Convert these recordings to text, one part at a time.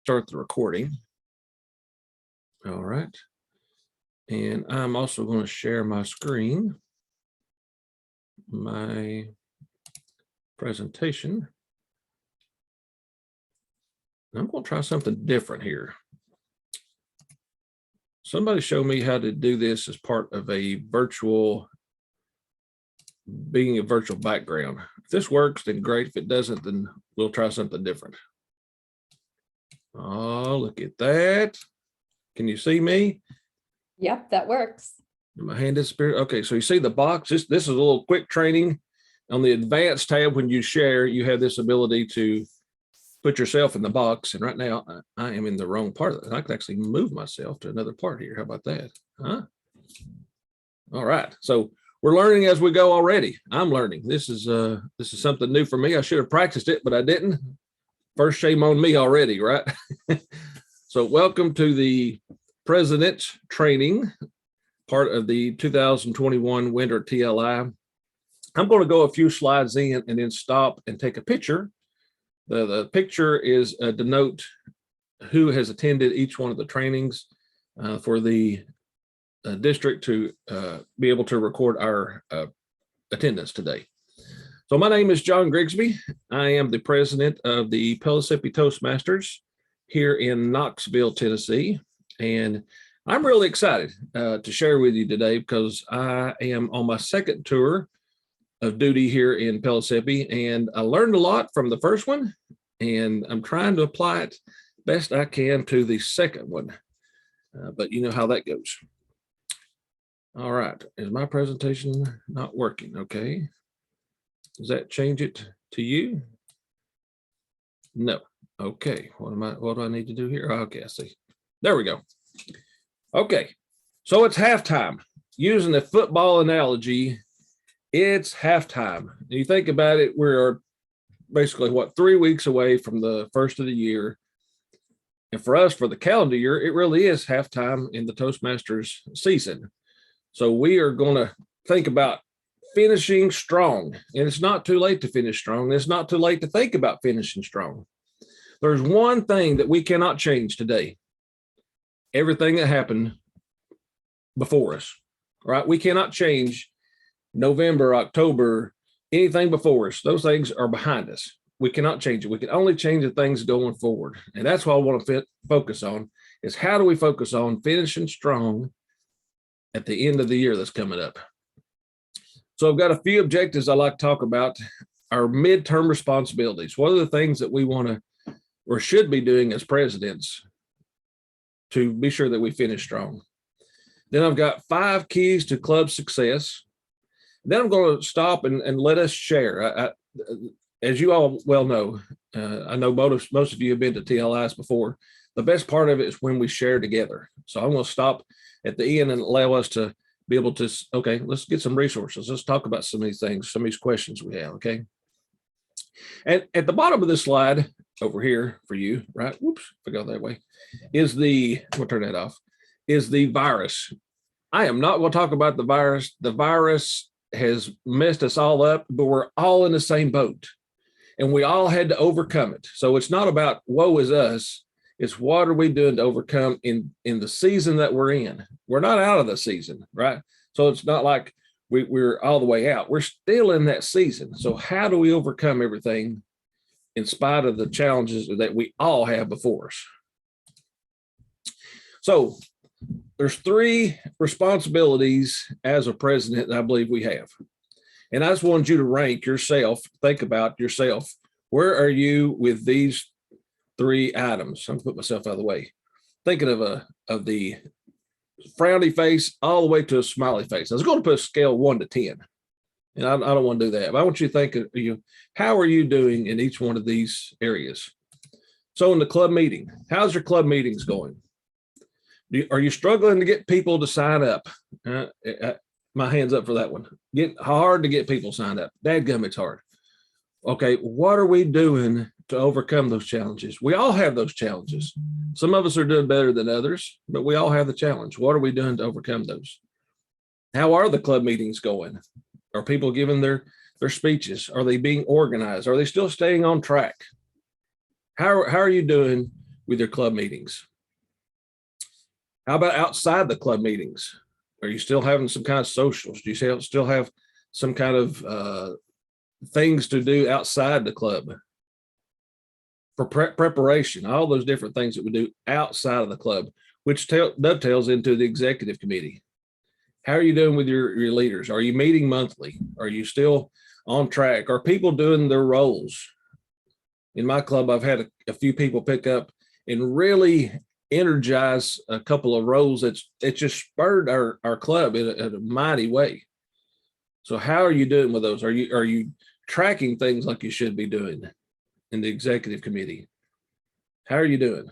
start the recording. All right. And I'm also going to share my screen, my presentation. I'm going to try something different here. Somebody show me how to do this as part of a virtual, being a virtual background. If this works, then great. If it doesn't, then we'll try something different. Oh, look at that. Can you see me? Yep, that works. My hand disappeared. Okay, so you see the box. This is a little quick training. On the advanced tab, when you share, you have this ability to put yourself in the box. And right now, I am in the wrong part of it. I can actually move myself to another part here. How about that? Huh? All right. So we're learning as we go already. I'm learning. This is something new for me. I should have practiced it, but I didn't. First shame on me already, right? So welcome to the President's Training, part of the 2021 Winter TLI. I'm going to go a few slides in and then stop and take a picture. The picture is denote who has attended each one of the trainings for the district to be able to record our attendance today. So my name is John Grigsby. I am the president of the Pellissippi Toastmasters here in Knoxville, Tennessee. And I'm really excited to share with you today because I am on my second tour of duty here in Pellissippi, and I learned a lot from the first one, and I'm trying to apply it best I can to the second one. But you know how that goes. All right, is my presentation not working? Okay. Does that change it to you? No. Okay. What do I need to do here? Okay, I see. There we go. Okay. So it's halftime. Using the football analogy, it's halftime. You think about it, we're basically, 3 weeks away from the first of the year. And for us, for the calendar year, it really is halftime in the Toastmasters season. So we are going to think about finishing strong. And it's not too late to finish strong. It's not too late to think about finishing strong. There's one thing that we cannot change today. Everything that happened before us, right? We cannot change November, October, anything before us. Those things are behind us. We cannot change it. We can only change the things going forward. And that's what I want to focus on is how do we focus on finishing strong at the end of the year that's coming up. So I've got a few objectives I like to talk about. Our midterm responsibilities. What are the things that we want to or should be doing as presidents to be sure that we finish strong? Then I've got 5 keys to club success. Then I'm going to stop and let us share. As you all well know, I know most of you have been to TLIs before. The best part of it is when we share together. So I'm going to stop at the end and allow us to be able to, okay, let's get some resources. Let's talk about some of these things, some of these questions we have, okay? And at the bottom of this slide over here for you, right? Whoops, if I go that way, is we'll turn that off, is the virus. I am not going to talk about the virus. The virus has messed us all up, but we're all in the same boat and we all had to overcome it. So it's not about woe is us. It's what are we doing to overcome in the season that we're in. We're not out of the season, right? So it's not like we're all the way out. We're still in that season. So how do we overcome everything in spite of the challenges that we all have before us? So there's 3 responsibilities as a president that I believe we have. And I just wanted you to rank yourself, think about yourself. Where are you with these 3 items? I'm gonna put myself out of the way. Thinking of the frowny face all the way to a smiley face. I was going to put a scale 1 to 10. And I don't want to do that. But I want you to think of how are you doing in each one of these areas? So in the club meeting, how's your club meetings going? Are you struggling to get people to sign up? My hand's up for that one. Get hard to get people signed up. Dadgum, it's hard. Okay, what are we doing to overcome those challenges? We all have those challenges. Some of us are doing better than others, but we all have the challenge. What are we doing to overcome those? How are the club meetings going? Are people giving their speeches? Are they being organized? Are they still staying on track? How are you doing with your club meetings? How about outside the club meetings? Are you still having some kind of socials? Do you still have some kind of things to do outside the club for preparation? All those different things that we do outside of the club, which dovetails into the executive committee. How are you doing with your leaders? Are you meeting monthly? Are you still on track? Are people doing their roles? In my club, I've had a few people pick up and really energize a couple of roles it just spurred our club in a mighty way. So how are you doing with those? Are you tracking things like you should be doing in the executive committee? How are you doing?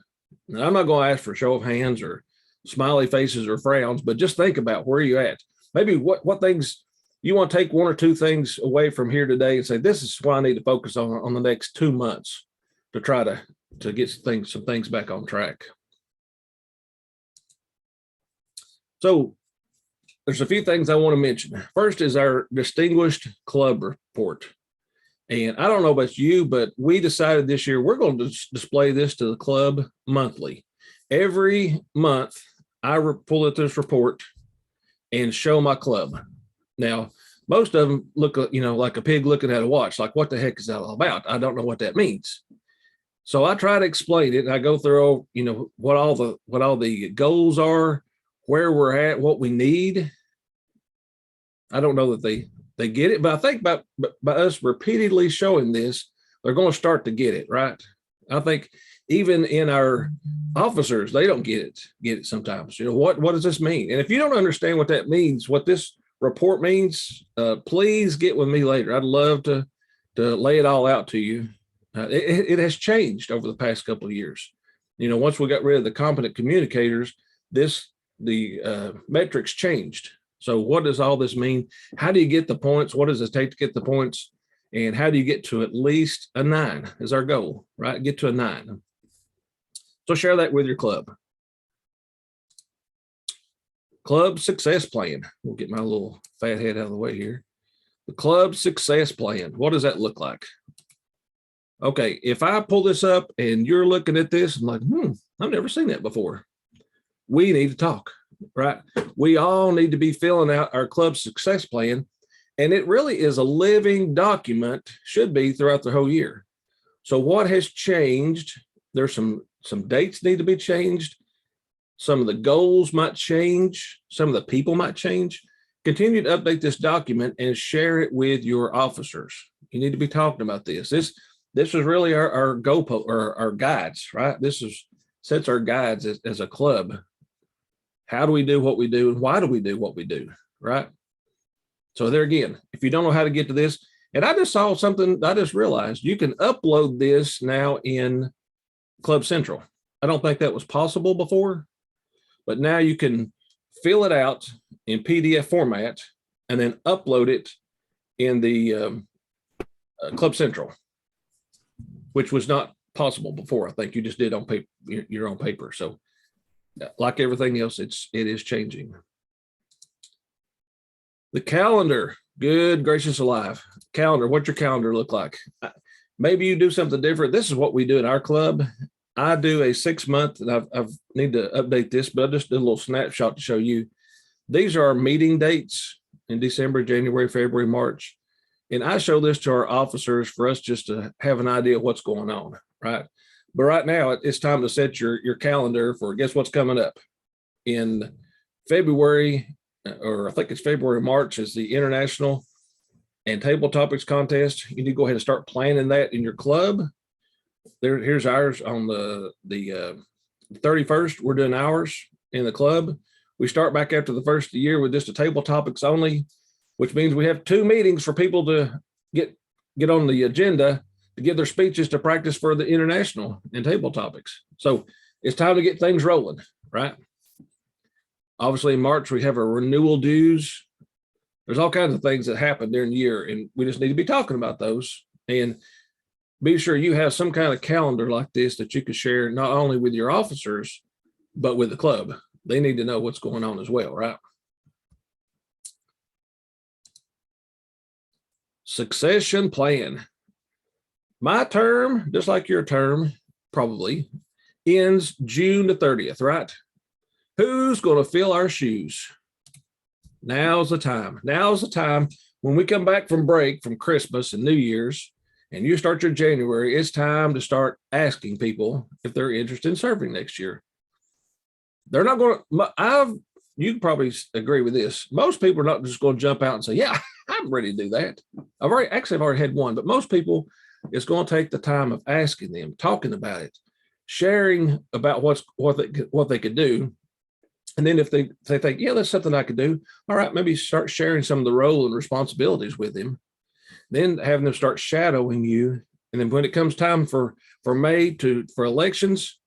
And I'm not going to ask for a show of hands or smiley faces or frowns, but just think about where you're at. Maybe what things you want to take, one or two things away from here today and say, this is what I need to focus on the next 2 months to try to get some things back on track. So there's a few things I want to mention. First is our distinguished club report. And I don't know about you, but we decided this year we're going to display this to the club monthly. Every month, I pull at this report and show my club. Now, most of them look, like a pig looking at a watch. Like, what the heck is that all about? I don't know what that means. So I try to explain it. And I go through, what all the goals are, where we're at, what we need. I don't know that they get it, but I think by us repeatedly showing this, they're going to start to get it, right? I think even in our officers, they don't get it sometimes. What does this mean? And if you don't understand what that means, what this report means, please get with me later. I'd love to lay it all out to you. It has changed over the past couple of years. Once we got rid of the competent communicators, the metrics changed. So what does all this mean? How do you get the points? What does it take to get the points? And how do you get to at least a 9 is our goal, right? Get to a 9. So share that with your club. Club success plan. We'll get my little fat head out of the way here. The club success plan. What does that look like? Okay, if I pull this up and you're looking at this, I'm like, I've never seen that before. We need to talk, right? We all need to be filling out our club success plan. And it really is a living document, should be throughout the whole year. So what has changed? There's some dates need to be changed. Some of the goals might change. Some of the people might change. Continue to update this document and share it with your officers. You need to be talking about this. This is really our goalpost or our guides, right? This sets our guides as a club. How do we do what we do and why do we do what we do, right? So there again, if you don't know how to get to this, and I just saw something, I just realized you can upload this now in Club Central. I don't think that was possible before, but now you can fill it out in PDF format and then upload it in the Club Central, which was not possible before. I think you just did on paper, your own paper. So like everything else, it is changing. The calendar, good gracious alive. Calendar, what's your calendar look like? Maybe you do something different. This is what we do in our club. I do a 6-month, and I've need to update this, but I just did a little snapshot to show you. These are our meeting dates in December, January, February, March. And I show this to our officers for us just to have an idea of what's going on, right? But right now, it's time to set your calendar for, guess what's coming up. In February, or I think it's February, March, is the International and Table Topics Contest. You need to go ahead and start planning that in your club. Here's ours on the 31st. We're doing ours in the club. We start back after the first of the year with just a table topics only, which means we have 2 meetings for people to get on the agenda to give their speeches to practice for the International and Table Topics. So it's time to get things rolling, right? Obviously, in March, we have our renewal dues. There's all kinds of things that happen during the year, and we just need to be talking about those. And be sure you have some kind of calendar like this that you can share not only with your officers, but with the club. They need to know what's going on as well, right? Succession plan. My term, just like your term, probably, ends June the 30th, right? Who's going to fill our shoes? Now's the time. Now's the time when we come back from break from Christmas and New Year's and you start your January, it's time to start asking people if they're interested in serving next year. They're not going to, you can probably agree with this. Most people are not just going to jump out and say, yeah, I'm ready to do that. I've already had one, but most people, it's going to take the time of asking them, talking about it, sharing about what they could do. And then if they think, yeah, that's something I could do. All right, maybe start sharing some of the role and responsibilities with them. Then having them start shadowing you. And then when it comes time for May for elections,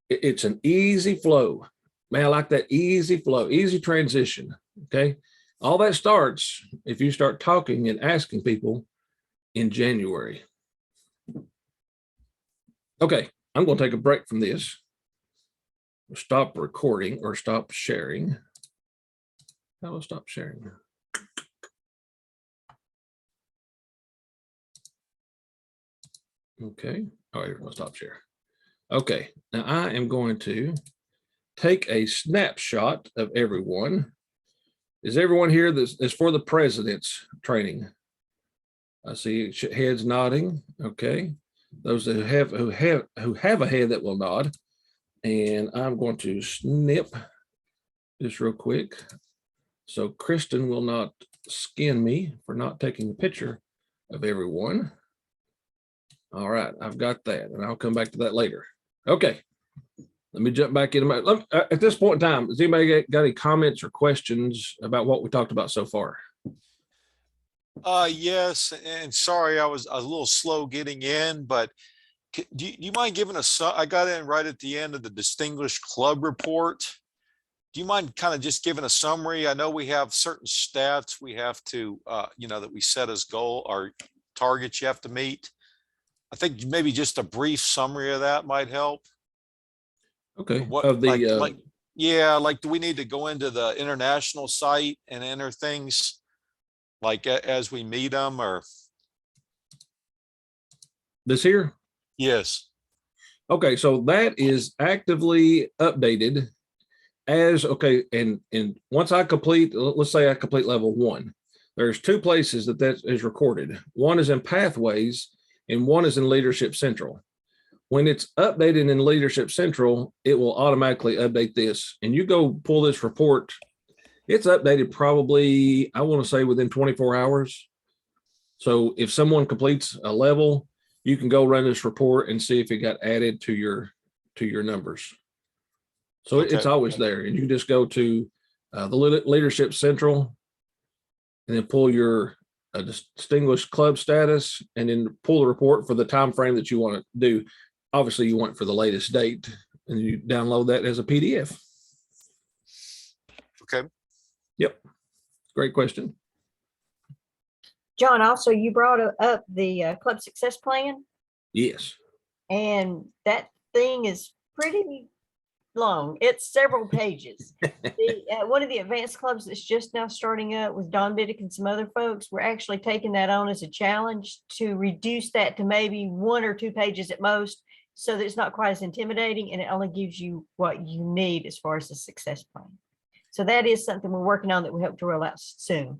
it's an easy flow. Man, I like that easy flow, easy transition. Okay. All that starts if you start talking and asking people in January. Okay, I'm going to take a break from this. Stop recording or stop sharing. I will stop sharing. Okay. All right, we'll stop share. Okay, now I am going to take a snapshot of everyone. Is everyone here? This is for the president's training. I see heads nodding. Okay, those that have a head that will nod. And I'm going to snip this real quick so Kristen will not skin me for not taking a picture of everyone. All right, I've got that, and I'll come back to that later. Okay, let me jump back into at this point in time, has anybody got any comments or questions about what we talked about so far? Yes, and sorry, I was a little slow getting in, but do you mind giving us, I got in right at the end of the Distinguished Club Report. Do you mind kind of just giving a summary? I know we have certain stats we have to, that we set as goal or targets you have to meet. I think maybe just a brief summary of that might help. Okay. What, of the do we need to go into the international site and enter things like as we meet them, or? This here? Yes. Okay, so that is actively updated as, okay, and once I complete, let's say I complete level 1, there's 2 places that is recorded. One is in Pathways and one is in Leadership Central. When it's updated in Leadership Central, it will automatically update this. And you go pull this report, it's updated probably, I want to say within 24 hours. So if someone completes a level, you can go run this report and see if it got added to your numbers. So Okay. it's always there. And you can just go to the Leadership Central and then pull your distinguished club status and then pull the report for the time frame that you want to do. Obviously, you want it for the latest date, and you download that as a PDF. Okay. Yep. Great question. John, also you brought up the club success plan, Yes. and that thing is pretty long. It's several pages. One of the advanced clubs that's just now starting up with Don Biddick and some other folks, we're actually taking that on as a challenge to reduce that to maybe 1 or 2 pages at most, so that it's not quite as intimidating and it only gives you what you need as far as the success plan. So that is something we're working on that we hope to roll out soon.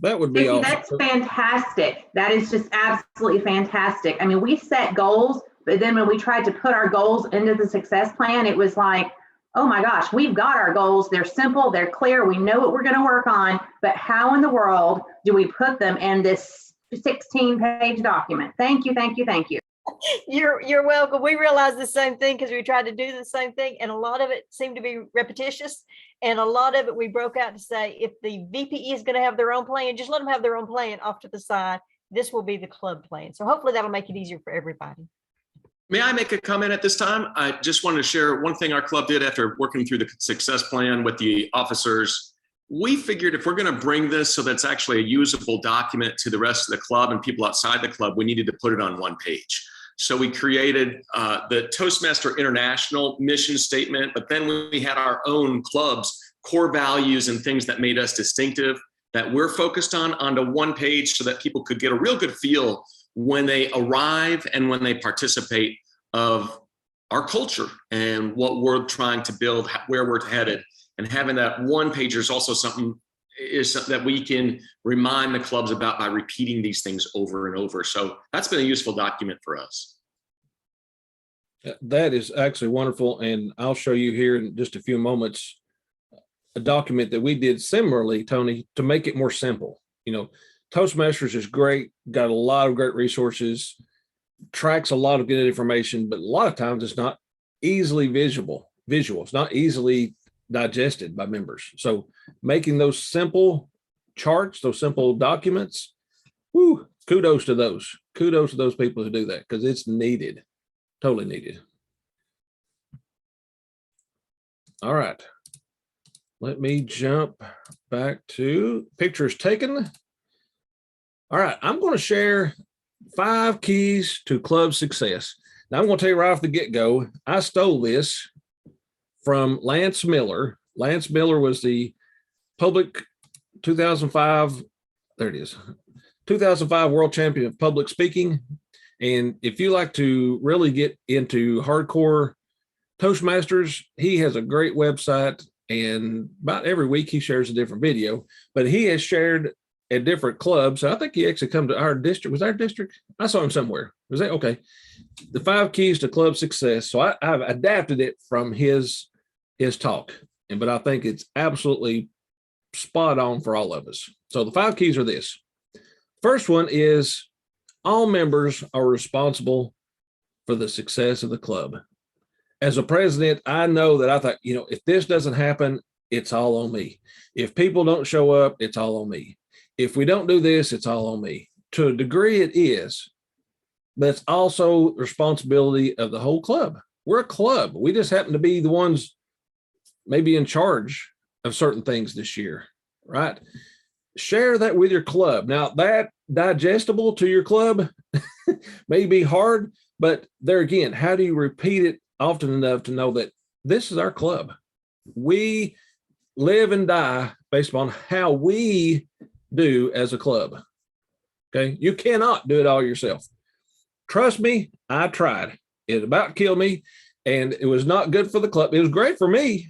That would be awesome. That's fantastic. That is just absolutely fantastic. I mean, we set goals, but then when we tried to put our goals into the success plan, it was like, oh my gosh, we've got our goals. They're simple, they're clear. We know what we're going to work on, but how in the world do we put them in this 16-page document? Thank you, thank you, thank you. You're welcome. We realized the same thing because we tried to do the same thing, and a lot of it seemed to be repetitious, and a lot of it we broke out to say, if the VPE is going to have their own plan, just let them have their own plan off to the side. This will be the club plan. So hopefully that'll make it easier for everybody. May I make a comment at this time? I just wanted to share one thing our club did after working through the success plan with the officers. We figured if we're going to bring this so that's actually a usable document to the rest of the club and people outside the club, we needed to put it on one page. So we created the Toastmaster International mission statement, but then we had our own club's core values and things that made us distinctive that we're focused on onto one page so that people could get a real good feel when they arrive and when they participate of our culture and what we're trying to build, where we're headed. And having that one pager is also something that we can remind the clubs about by repeating these things over and over. So that's been a useful document for us. That is actually wonderful. And I'll show you here in just a few moments a document that we did similarly, Tony, to make it more simple. You know, Toastmasters is great, got a lot of great resources, tracks a lot of good information, but a lot of times it's not easily visual. It's not easily digested by members. So making those simple charts, those simple documents, whoo, kudos to those people who do that, because it's needed, totally needed. All right, let me jump back to pictures taken. All right, I'm going to share 5 keys to club success. Now, I'm going to tell you right off the get-go, I stole this from Lance Miller. Lance Miller was the public 2005, there it is, 2005 world champion of public speaking. And if you like to really get into hardcore Toastmasters, he has a great website, and about every week he shares a different video, but he has shared at different clubs. I think he actually come to our district. Was our district? I saw him somewhere. Was that okay? The 5 keys to club success. So I've adapted it from his talk, but I think it's absolutely spot on for all of us. So the 5 keys are this. First one is all members are responsible for the success of the club. As a president, I know that I thought, you know, if this doesn't happen, it's all on me. If people don't show up, it's all on me. If we don't do this, it's all on me. To a degree it is, but it's also responsibility of the whole club. We're a club. We just happen to be the ones maybe in charge of certain things this year, right? Share that with your club. Now, that digestible to your club may be hard, but there again, how do you repeat it often enough to know that this is our club? We live and die based upon how we do as a club. Okay, you cannot do it all yourself. Trust me, I tried. It about killed me, and it was not good for the club. It was great for me,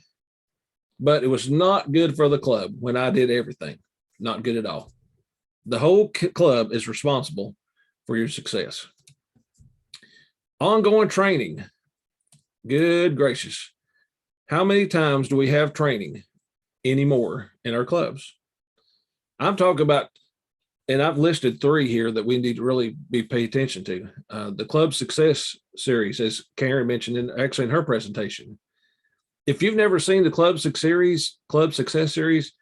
but it was not good for the club when I did everything. Not good at all. The whole club is responsible for your success. Ongoing training. Good gracious. How many times do we have training anymore in our clubs? I'm talking about, and I've listed 3 here that we need to really be pay attention to. The Club Success Series, as Karen mentioned actually in her presentation. If you've never seen the Club Success Series,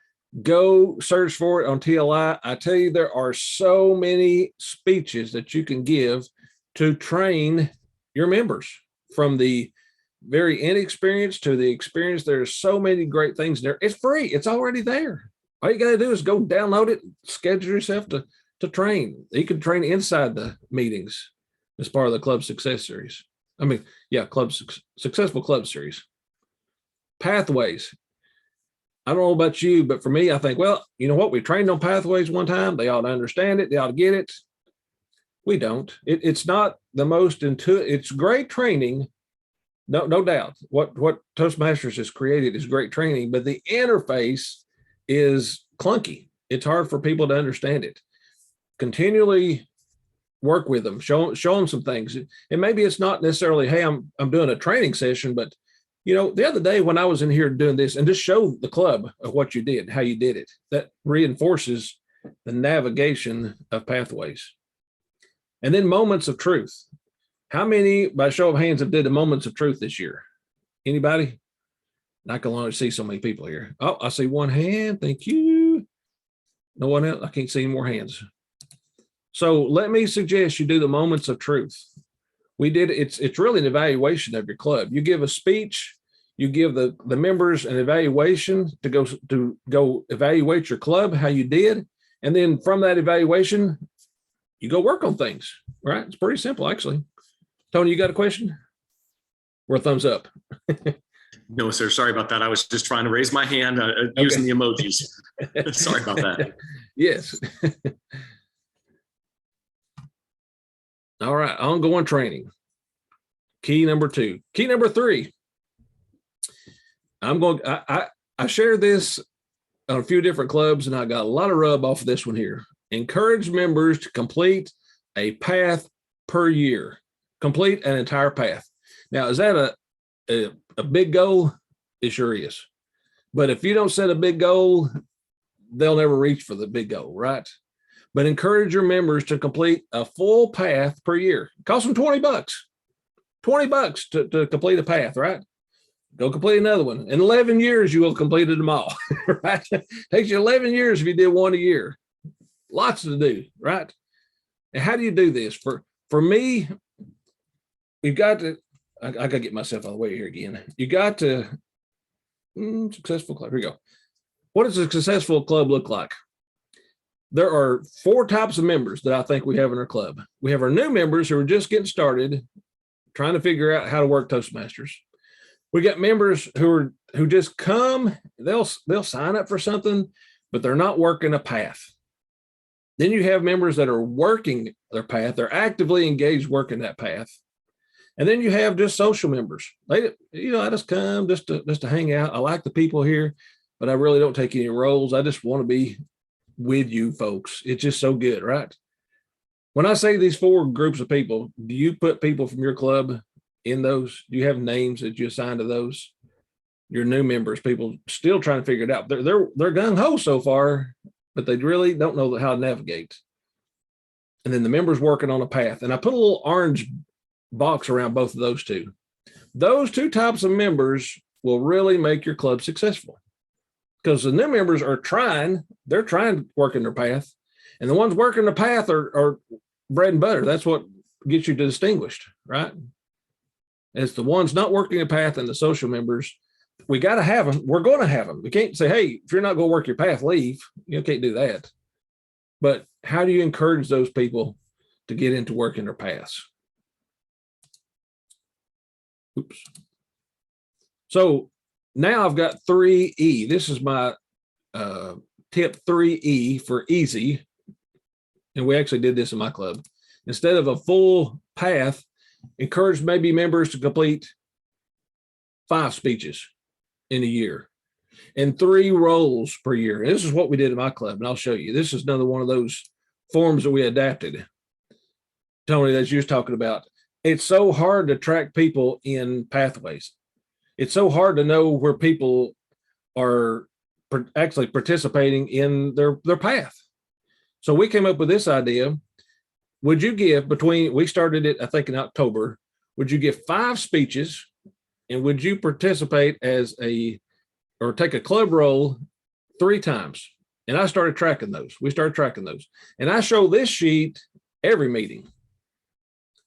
go search for it on TLI. I tell you, there are so many speeches that you can give to train your members, from the very inexperienced to the experienced. There's so many great things there. It's free. It's already there. All you got to do is go download it, schedule yourself to train. You can train inside the meetings as part of the Club Success Series. I mean, yeah, Successful Club Series. Pathways. I don't know about you, but for me, I think, well, you know what? We trained on pathways one time. They ought to understand it. They ought to get it. We don't. It's not the most intuitive. It's great training. No doubt. What Toastmasters has created is great training, but the interface is clunky. It's hard for people to understand it. Continually work with them, show them some things. And maybe it's not necessarily, hey, I'm doing a training session, but you know, the other day when I was in here doing this, and just show the club of what you did, how you did it, that reinforces the navigation of pathways. And then moments of truth. How many, by show of hands, have did the moments of truth this year? Anybody? I can only see so many people here. Oh, I see one hand. Thank you. No one else. I can't see any more hands. So let me suggest you do the moments of truth. We did. It's really an evaluation of your club. You give a speech. You give the members an evaluation to go evaluate your club, how you did, and then from that evaluation, you go work on things. Right? It's pretty simple, actually. Tony, you got a question? Or a thumbs up? No, sir. Sorry about that. I was just trying to raise my hand using the emojis. Sorry about that. Yes. All right. Ongoing training. Key number 2. Key number 3. I shared this on a few different clubs, and I got a lot of rub off of this one here. Encourage members to complete a path per year. Complete an entire path. Now, is that a big goal? It sure is. But if you don't set a big goal, they'll never reach for the big goal, right? But encourage your members to complete a full path per year. It costs them $20. $20 to complete a path, right? Go complete another one. In 11 years, you will have completed them all, right? Takes you 11 years if you did one a year. Lots to do, right? And how do you do this? For me, you've got to, I got to get myself out of the way here again. You got to, successful club, here we go. What does a successful club look like? There are 4 types of members that I think we have in our club. We have our new members who are just getting started, trying to figure out how to work Toastmasters. We got members who just come, they'll sign up for something, but they're not working a path. Then you have members that are working their path. They're actively engaged working that path. And then you have just social members. I just come just to hang out. I like the people here, but I really don't take any roles. I just want to be with you folks. It's just so good, right? When I say these 4 groups of people, do you put people from your club in those? Do you have names that you assign to those? Your new members, people still trying to figure it out. They're gung-ho so far, but they really don't know how to navigate. And then the members working on a path. And I put a little orange box around both of those two. Those 2 types of members will really make your club successful, because the new members are they're trying to work in their path. And the ones working the path are bread and butter. That's what gets you distinguished, right? It's the ones not working a path and the social members. We got to have them. We're going to have them. We can't say, hey, if you're not going to work your path, leave. You can't do that. But how do you encourage those people to get into working their paths? Oops. So now I've got 3E. This is my tip 3E for easy. And we actually did this in my club. Instead of a full path, encourage maybe members to complete 5 speeches in a year and 3 roles per year. And this is what we did in my club, and I'll show you. This is another one of those forms that we adapted. Tony, that you was talking about. It's so hard to track people in pathways. It's so hard to know where people are actually participating in their path. So we came up with this idea. Would you give we started it, I think, in October. Would you give 5 speeches, and would you participate or take a club role 3 times? And I started tracking those. We started tracking those. And I show this sheet every meeting.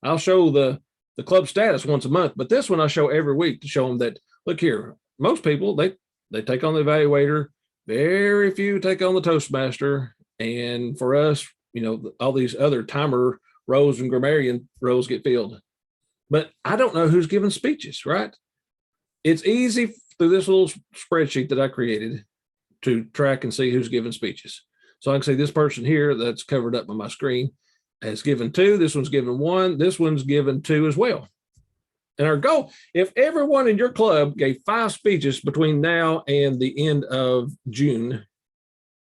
I'll show the club status once a month, but this one I show every week to show them that, look here, most people, they take on the evaluator. Very few take on the Toastmaster. And for us, all these other timer roles and grammarian roles get filled. But I don't know who's giving speeches, right? It's easy through this little spreadsheet that I created to track and see who's giving speeches. So I can see this person here that's covered up on my screen has given 2. This one's given 1. This one's given 2 as well. And our goal, if everyone in your club gave 5 speeches between now and the end of June,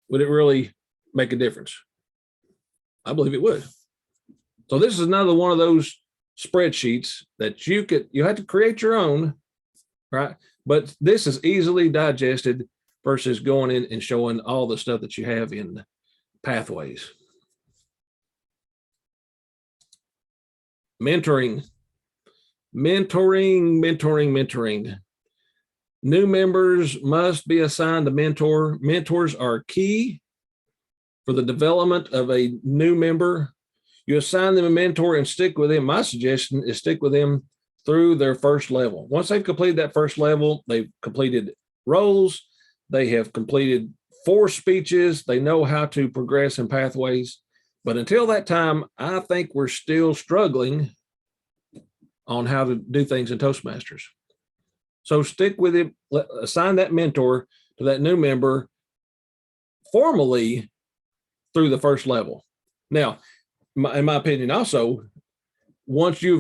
would it really make a difference? I believe it would. So this is another one of those spreadsheets that you have to create your own, right? But this is easily digested versus going in and showing all the stuff that you have in pathways. Mentoring. New members must be assigned a mentor. Mentors are key for the development of a new member. You assign them a mentor and stick with them. My suggestion is stick with them through their first level. Once they've completed that first level, they've completed roles, they have completed 4 speeches, they know how to progress in pathways. But until that time, I think we're still struggling on how to do things in Toastmasters. So stick with it, assign that mentor to that new member formally through the first level. Now, in my opinion, also, once you've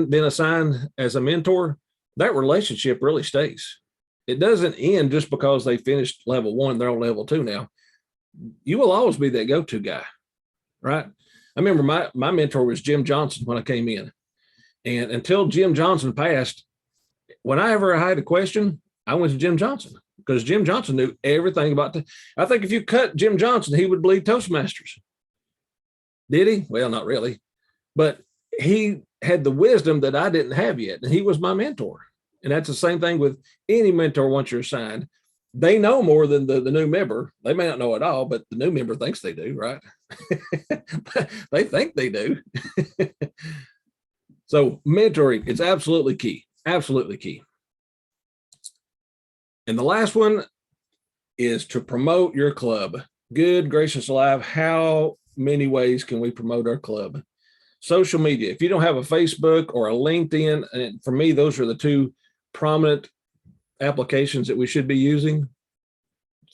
been assigned as a mentor, that relationship really stays. It doesn't end just because they finished level 1, they're on level 2 now. You will always be that go-to guy, right? I remember my mentor was Jim Johnson when I came in. And until Jim Johnson passed, whenever I had a question, I went to Jim Johnson because Jim Johnson knew everything about I think if you cut Jim Johnson, he would bleed Toastmasters. Did he? Well, not really. But he had the wisdom that I didn't have yet. And he was my mentor. And that's the same thing with any mentor once you're assigned. They know more than the new member. They may not know it all, but the new member thinks they do, right? They think they do. So mentoring is absolutely key. Absolutely key. And the last one is to promote your club. Good gracious alive, how many ways can we promote our club? Social media. If you don't have a Facebook or a LinkedIn, and for me, those are the two prominent applications that we should be using.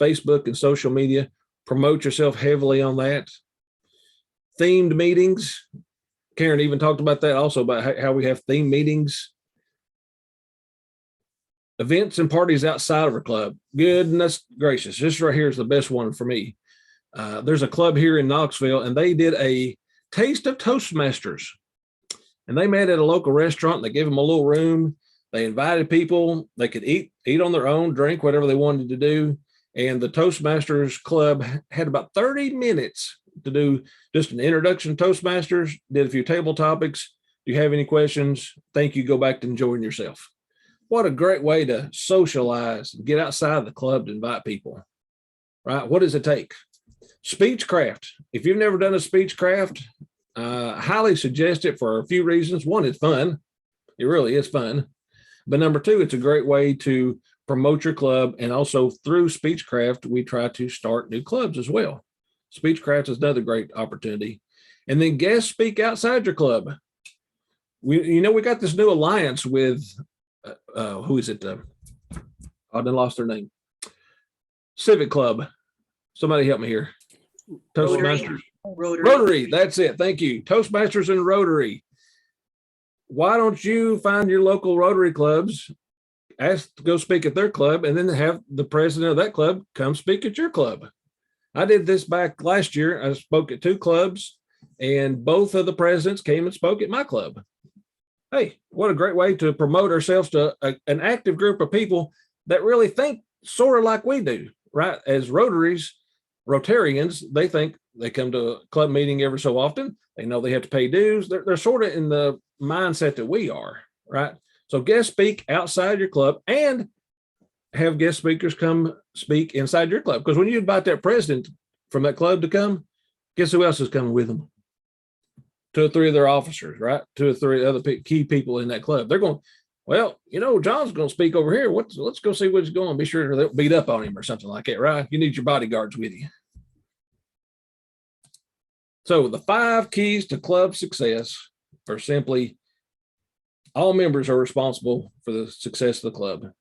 Facebook and social media. Promote yourself heavily on that. Themed meetings. Karen even talked about that also, about how we have themed meetings. Events and parties outside of our club. Goodness gracious. This right here is the best one for me. There's a club here in Knoxville, and they did a taste of Toastmasters. And they met at a local restaurant. They gave them a little room. They invited people. They could eat on their own, drink whatever they wanted to do. And the Toastmasters Club had about 30 minutes to do just an introduction to Toastmasters, did a few table topics. Do you have any questions? Thank you. Go back to enjoying yourself. What a great way to socialize, get outside the club to invite people, right? What does it take? Speechcraft. If you've never done a speechcraft, I highly suggest it for a few reasons. One, it's fun. It really is fun. But number two, it's a great way to promote your club. And also through Speechcraft, we try to start new clubs as well. Speechcraft is another great opportunity. And then guest speak outside your club. We got this new alliance with, who is it? I done lost their name. Civic Club. Somebody help me here. Toastmasters. Rotary. That's it. Thank you. Toastmasters and Rotary. Why don't you find your local Rotary clubs, ask to go speak at their club, and then have the president of that club come speak at your club? I did this back last year. I spoke at 2 clubs, and both of the presidents came and spoke at my club. Hey, what a great way to promote ourselves to an active group of people that really think sort of like we do, right? As Rotarians, they think they come to a club meeting every so often. They know they have to pay dues. They're sort of in the mindset that we are, right? So guest speak outside your club and have guest speakers come speak inside your club. Because when you invite that president from that club to come, guess who else is coming with them? 2 or 3 of their officers, right? 2 or 3 other key people in that club. They're going, well, John's going to speak over here. Let's go see what's going on. Be sure they'll beat up on him or something like that, right? You need your bodyguards with you. So the 5 keys to club success are simply all members are responsible for the success of the club.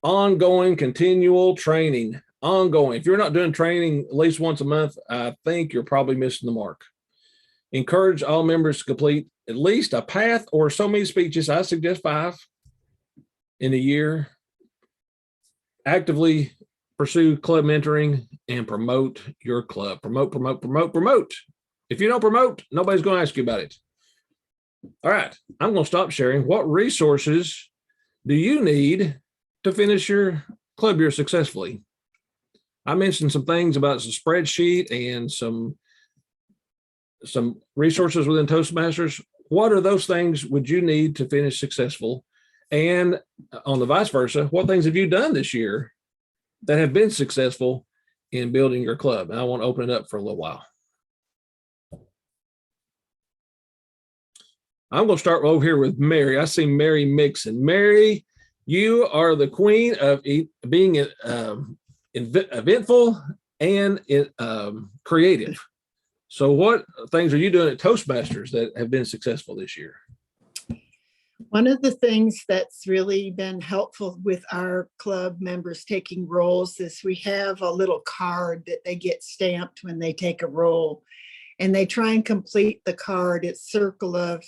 Ongoing, continual training. Ongoing. If you're not doing training at least once a month, I think you're probably missing the mark. Encourage all members to complete at least a path or so many speeches. I suggest 5 in a year. Actively pursue club mentoring and promote your club. Promote. If you don't promote, nobody's going to ask you about it. All right, I'm going to stop sharing. What resources do you need to finish your club year successfully? I mentioned some things about some spreadsheet and some resources within Toastmasters. What are those things would you need to finish successful? And on the vice versa, what things have you done this year that have been successful in building your club? And I want to open it up for a little while. I'm going to start over here with Mary. I see Mary Mixon. Mary, you are the queen of being eventful and creative. So what things are you doing at Toastmasters that have been successful this year? One of the things that's really been helpful with our club members taking roles is we have a little card that they get stamped when they take a role, and they try and complete the card. It's circle of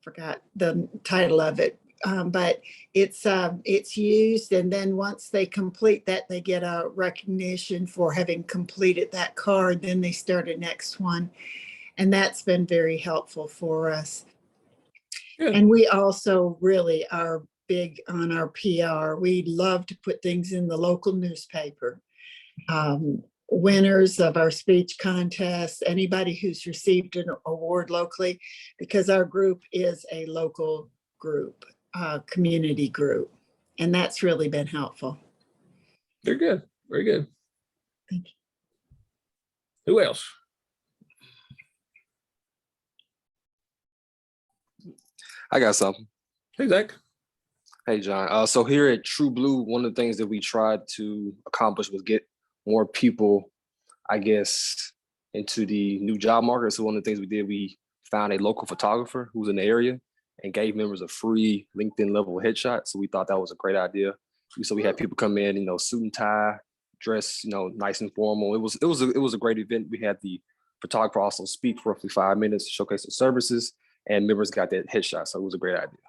forgot the title of it. But it's used, and then once they complete that, they get a recognition for having completed that card. Then they start a next one, and that's been very helpful for us. Good. And we also really are big on our PR. We love to put things in the local newspaper. Winners of our speech contests, anybody who's received an award locally, because our group is a local group. Community group, and that's really been helpful. Very good. Very good. Thank you. Who else? I got something. Hey, Zach. Hey, John. So here at True Blue, one of the things that we tried to accomplish was get more people, I guess, into the new job market. So one of the things we did, we found a local photographer who's in the area and gave members a free LinkedIn level headshot. So we thought that was a great idea. So we had people come in, suit and tie, dress, nice and formal. It was a great event. We had the photographer also speak for roughly 5 minutes to showcase the services, and members got that headshot. So it was a great idea.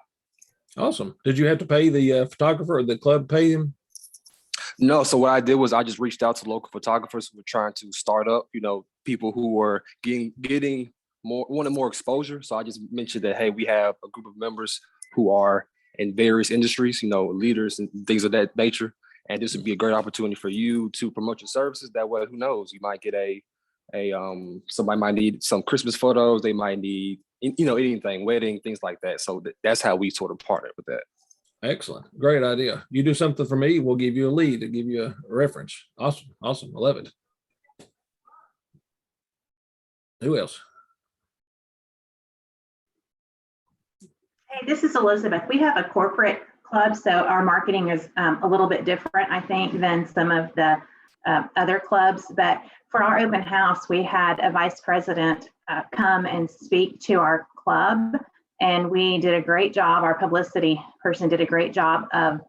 Awesome. Did you have to pay the photographer, or the club pay him? No. So what I did was I just reached out to local photographers who were trying to start up, people who were getting wanted more exposure. So I just mentioned that, hey, we have a group of members who are in various industries, leaders and things of that nature. And this would be a great opportunity for you to promote your services. That way, who knows, you might get somebody might need some Christmas photos. They might need, anything, wedding, things like that. So that's how we sort of partnered with that. Excellent. Great idea. You do something for me, we'll give you a lead and give you a reference. Awesome. Awesome. I love it. Who else? Hey, this is Elizabeth. We have a corporate club, so our marketing is a little bit different, I think, than some of the other clubs. But for our open house, we had a vice president come and speak to our club, and we did a great job. Our publicity person did a great job of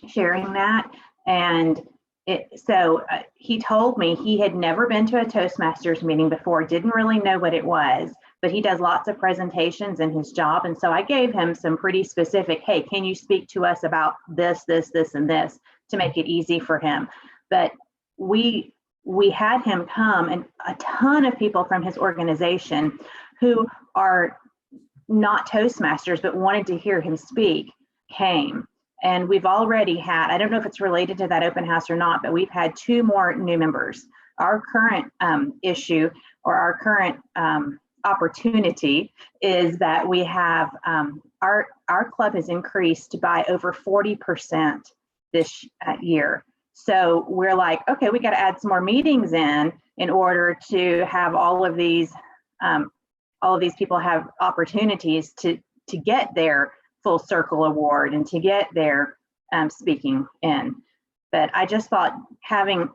sharing that. And he told me he had never been to a Toastmasters meeting before, didn't really know what it was, but he does lots of presentations in his job. And so I gave him some pretty specific, hey, can you speak to us about this, and this to make it easy for him? But we had him come, and a ton of people from his organization who are not Toastmasters but wanted to hear him speak came. And we've already had, I don't know if it's related to that open house or not, but we've had 2 more new members. Our current issue, or our current opportunity, is that we have our club has increased by over 40% this year. So we're like, okay, we got to add some more meetings in order to have all of these people have opportunities to get their full circle award and to get their speaking in. But I just thought helping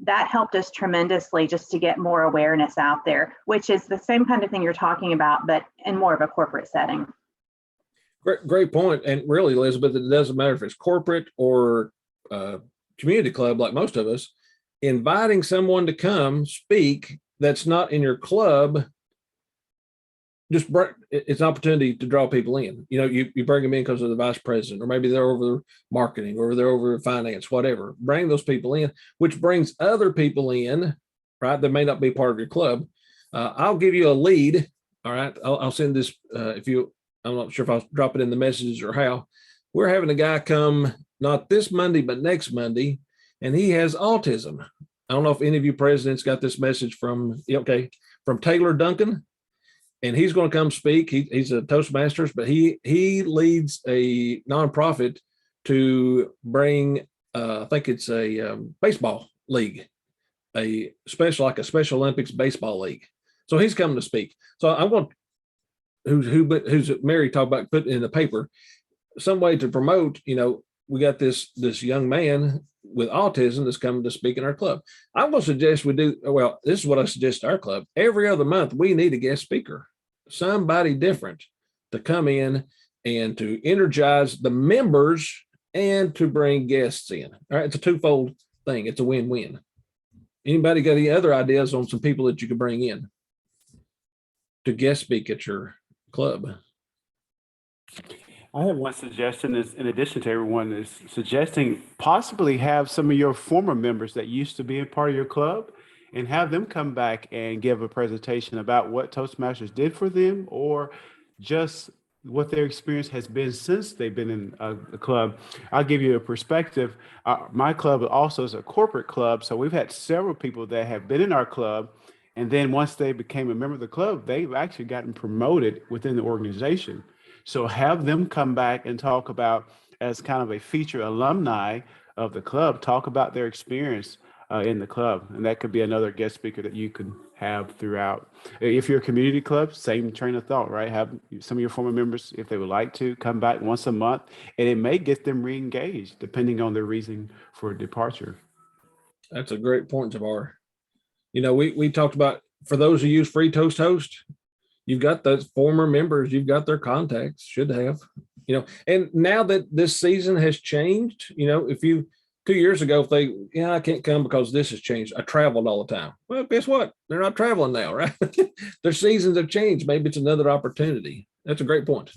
that helped us tremendously, just to get more awareness out there, which is the same kind of thing you're talking about, but in more of a corporate setting. Great point. And really, Elizabeth, it doesn't matter if it's corporate or community club, like most of us. Inviting someone to come speak that's not in your club, it's an opportunity to draw people in. You bring them in because of the vice president, or maybe they're over marketing, or they're over finance, whatever. Bring those people in, which brings other people in, right? That may not be part of your club. I'll give you a lead. All right. I'll send this I'm not sure if I'll drop it in the messages or how. We're having a guy come not this Monday, but next Monday, and he has autism. I don't know if any of you presidents got this message from Taylor Duncan. And he's going to come speak. He's a Toastmasters, but he leads a nonprofit to bring, I think it's a baseball league, a Special Olympics baseball league. So he's coming to speak. So I'm going to, who's Mary talked about putting in the paper, some way to promote, we got this young man with autism that's coming to speak in our club. I'm going to suggest this is what I suggest to our club. Every other month, we need a guest speaker, somebody different to come in and to energize the members and to bring guests in. All right. It's a twofold thing. It's a win-win. Anybody got any other ideas on some people that you could bring in to guest speak at your club? I have one suggestion is in addition to everyone is suggesting possibly have some of your former members that used to be a part of your club and have them come back and give a presentation about what Toastmasters did for them or just what their experience has been since they've been in the club. I'll give you a perspective. My club also is a corporate club, so we've had several people that have been in our club, and then once they became a member of the club, they've actually gotten promoted within the organization. So have them come back and talk about, as kind of a feature alumni of the club, talk about their experience in the club. And that could be another guest speaker that you could have throughout. If you're a community club, same train of thought, right? Have some of your former members, if they would like to, come back once a month, and it may get them re-engaged depending on their reason for departure. That's a great point, Javar. You know, we talked about, for those who use Free Toast Host, you've got those former members, you've got their contacts, should have, you know, and now that this season has changed, you know, if you 2 years ago, if they, yeah, I can't come because this has changed. I traveled all the time. Well, guess what? They're not traveling now, right? Their seasons have changed. Maybe it's another opportunity. That's a great point.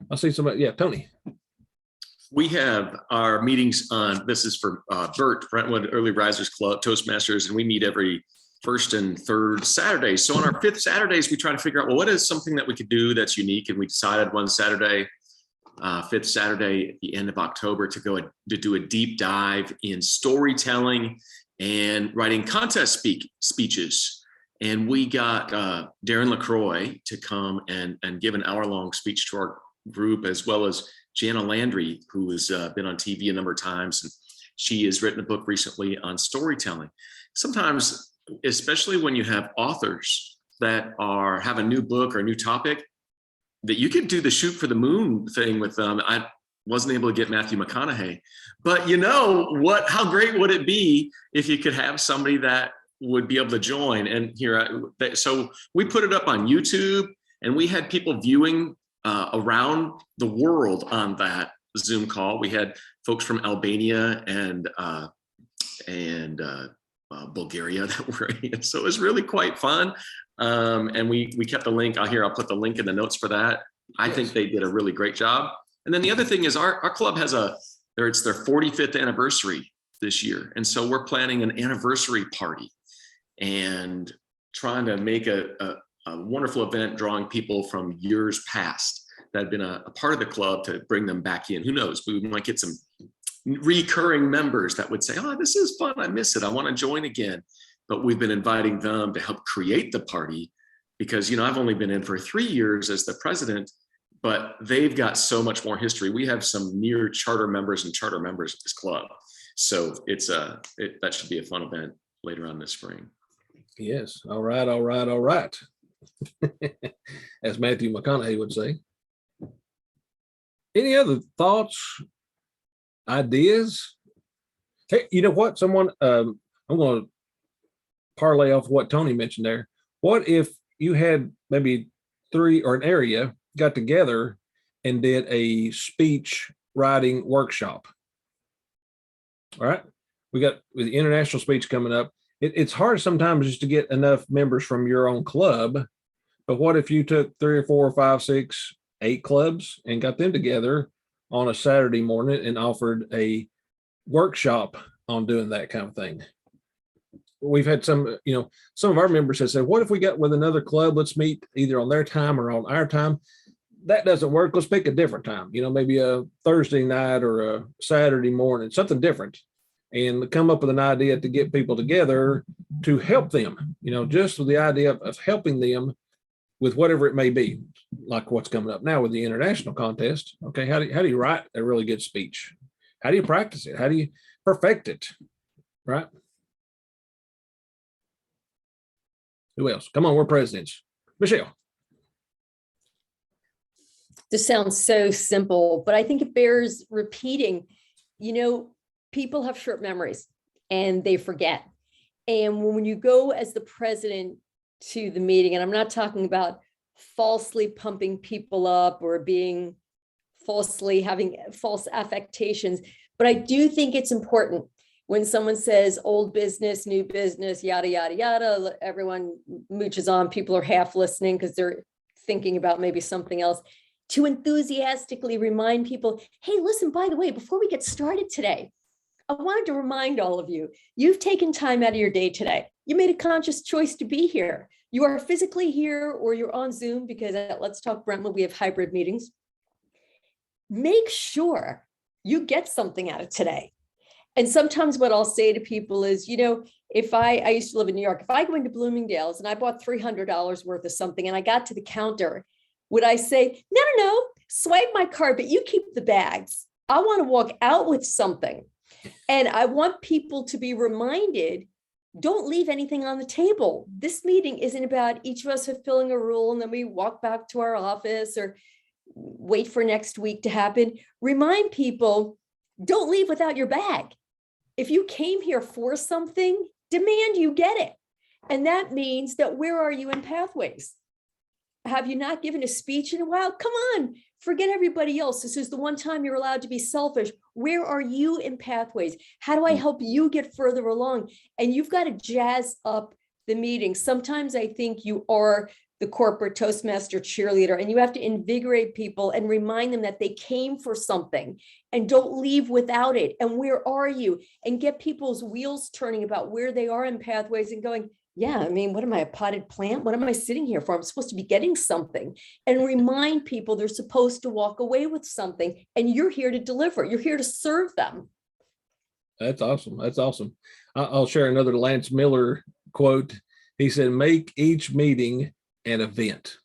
I see somebody. Yeah, Tony. We have our meetings on, this is for Bert, Brentwood Early Risers Club, Toastmasters, and we meet every first and third Saturdays. So on our fifth Saturdays, we try to figure out, well, what is something that we could do that's unique? And we decided one Saturday, fifth Saturday at the end of October, to do a deep dive in storytelling and writing contest speeches. And we got Darren LaCroix to come and give an hour-long speech to our group, as well as Jana Landry, who has been on TV a number of times. And she has written a book recently on storytelling. Sometimes, especially when you have authors that have a new book or a new topic, that you could do the shoot for the moon thing with them. I wasn't able to get Matthew McConaughey, but you know what, how great would it be if you could have somebody that would be able to join? And so we put it up on YouTube, and we had people viewing around the world on that Zoom call. We had folks from Albania and Bulgaria that were in. So it was really quite fun. And we kept the link out here. I'll put the link in the notes for that. I think they did a really great job. And then the other thing is our club has it's their 45th anniversary this year. And so we're planning an anniversary party and trying to make a wonderful event, drawing people from years past that have been a part of the club to bring them back in. Who knows? We might get some recurring members that would say, oh, this is fun. I miss it. I want to join again. But we've been inviting them to help create the party because, you know, I've only been in for 3 years as the president, but they've got so much more history. We have some near charter members and charter members of this club. So that should be a fun event later on this spring. Yes. All right. All right. All right. As Matthew McConaughey would say. Any other thoughts, ideas? Hey, you know what? I'm going to parlay off what Tony mentioned there. What if you had maybe 3 or an area got together and did a speech writing workshop? All right. We got with the international speech coming up. It's hard sometimes just to get enough members from your own club. But what if you took 3 or 4 or 5, 6, 8 clubs and got them together on a Saturday morning and offered a workshop on doing that kind of thing? We've had some of our members have said, what if we got with another club? Let's meet either on their time or on our time. That doesn't work. Let's pick a different time, maybe a Thursday night or a Saturday morning, something different, and come up with an idea to get people together to help them, just with the idea of helping them with whatever it may be, like what's coming up now with the international contest. Okay, how do you write a really good speech? How do you practice it? How do you perfect it? Right? Who else? Come on, we're presidents. Michelle. This sounds so simple, but I think it bears repeating. People have short memories and they forget. And when you go as the president to the meeting, and I'm not talking about falsely pumping people up or being falsely having false affectations, but I do think it's important when someone says old business, new business, yada, yada, yada, everyone mooches on, people are half listening because they're thinking about maybe something else. to enthusiastically remind people, hey, listen, by the way, before we get started today, I wanted to remind all of you, you've taken time out of your day today. You made a conscious choice to be here. You are physically here or you're on Zoom because at Let's Talk Brentwood, we have hybrid meetings. Make sure you get something out of today. And sometimes what I'll say to people is, you know, if I used to live in New York, if I go into Bloomingdale's and I bought $300 worth of something and I got to the counter, would I say, no, swipe my card, but you keep the bags. I want to walk out with something. And I want people to be reminded, don't leave anything on the table. This meeting isn't about each of us fulfilling a rule and then we walk back to our office or wait for next week to happen. Remind people, don't leave without your bag. If you came here for something, demand you get it. And that means that where are you in Pathways? Have you not given a speech in a while? Come on, forget everybody else. This is the one time you're allowed to be selfish. Where are you in Pathways? How do I help you get further along? And you've got to jazz up the meeting. Sometimes I think you are the corporate Toastmaster cheerleader and you have to invigorate people and remind them that they came for something and don't leave without it. And where are you? And get people's wheels turning about where they are in Pathways and going, yeah, I mean, what am I, a potted plant? What am I sitting here for? I'm supposed to be getting something. And remind people they're supposed to walk away with something and you're here to deliver. You're here to serve them. That's awesome. That's awesome. I'll share another Lance Miller quote. He said, make each meeting an event.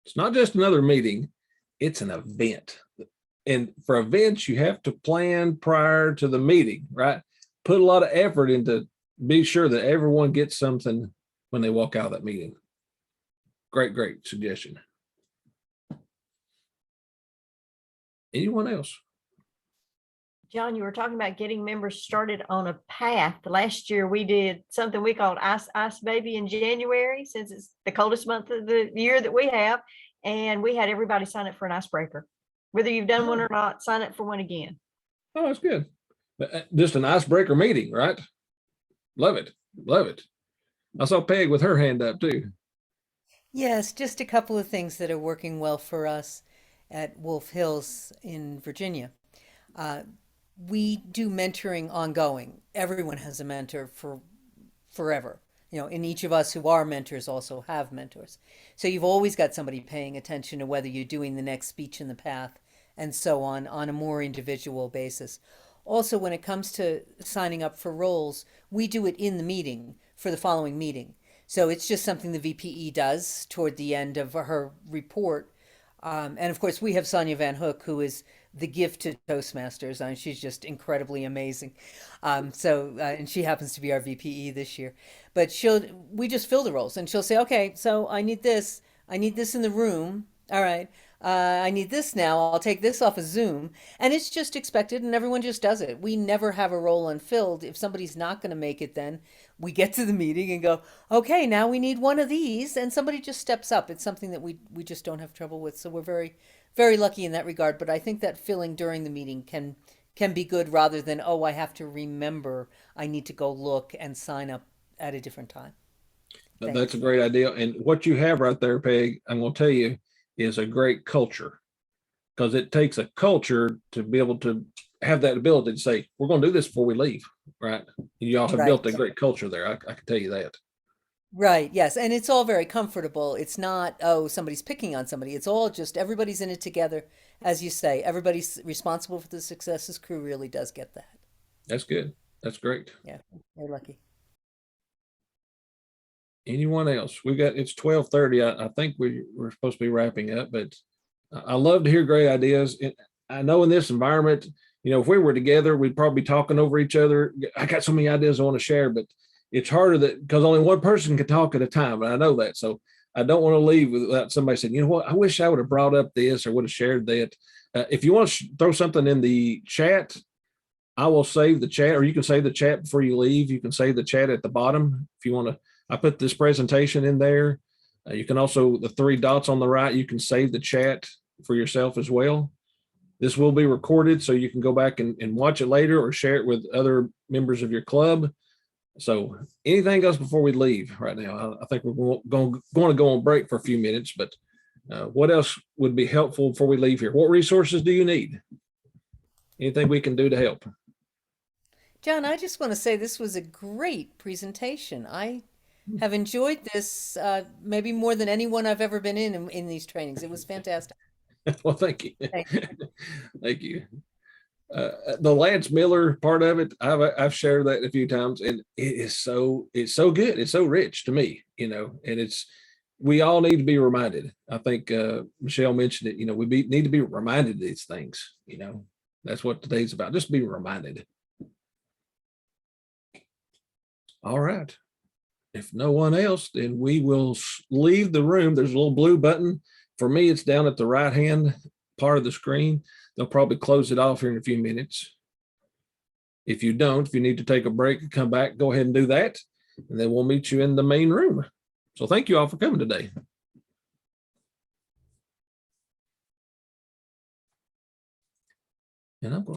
It's not just another meeting, it's an event. And for events, you have to plan prior to the meeting, right? Put a lot of effort into be sure that everyone gets something when they walk out of that meeting. Great suggestion. Anyone else? John, you were talking about getting members started on a path. Last year, we did something we called Ice Baby in January, since it's the coldest month of the year that we have. And we had everybody sign up for an icebreaker. Whether you've done one or not, sign up for one again. Oh, that's good. Just an icebreaker meeting, right? Love it. Love it. I saw Peg with her hand up too. Yes, just a couple of things that are working well for us at Wolf Hills in Virginia. We do mentoring ongoing. Everyone has a mentor for forever. You know, and each of us who are mentors also have mentors. So you've always got somebody paying attention to whether you're doing the next speech in the path and so on a more individual basis. Also, when it comes to signing up for roles, we do it in the meeting for the following meeting. So it's just something the VPE does toward the end of her report. And of course, we have Sonia Van Hook, who is the gift to Toastmasters. And she's just incredibly amazing. And she happens to be our VPE this year. But we just fill the roles and she'll say, okay, so I need this in the room. All right. I need this now. I'll take this off of Zoom. And it's just expected and everyone just does it. We never have a role unfilled. If somebody's not going to make it, then we get to the meeting and go, okay, now we need one of these. And somebody just steps up. It's something that we just don't have trouble with. So we're very, very lucky in that regard. But I think that filling during the meeting can be good rather than, oh, I have to remember I need to go look and sign up at a different time. That's a great idea. And what you have right there, Peg, I'm going to tell you, is a great culture, because it takes a culture to be able to have that ability to say, we're going to do this before we leave, right? You all have built a great culture there. I can tell you that. Right. Yes. And it's all very comfortable. It's not, oh, somebody's picking on somebody. It's all just everybody's in it together. As you say, everybody's responsible for the success. This crew really does get that. That's good. That's great. Yeah. They're lucky. Anyone else? It's 12:30. I think we're supposed to be wrapping up, but I love to hear great ideas. I know in this environment, you know, if we were together, we'd probably be talking over each other. I got so many ideas I want to share, but it's harder because only one person can talk at a time. And I know that. So I don't want to leave without somebody saying, you know what, I wish I would have brought up this or would have shared that. If you want to throw something in the chat, I will save the chat, or you can save the chat before you leave. You can save the chat at the bottom if you want to. I put this presentation in there. You can also, the three dots on the right, you can save the chat for yourself as well. This will be recorded, so you can go back and watch it later or share it with other members of your club. So anything else before we leave right now? I think we're going to go on break for a few minutes, but What else would be helpful before we leave here? What resources do you need? Anything we can do to help? John, I just want to say this was a great presentation. I have enjoyed this maybe more than anyone I've ever been in these trainings. It was fantastic. Well, thank you. Thank you. Thank you. The Lance Miller part of it, I've shared that a few times, and it's so good. It's so rich to me, and we all need to be reminded. I think Michelle mentioned it. We need to be reminded of these things. That's what today's about. Just be reminded. All right. If no one else, then we will leave the room. There's a little blue button. For me, it's down at the right-hand part of the screen. They'll probably close it off here in a few minutes. If you need to take a break and come back, go ahead and do that. And then we'll meet you in the main room. So thank you all for coming today. And I'm going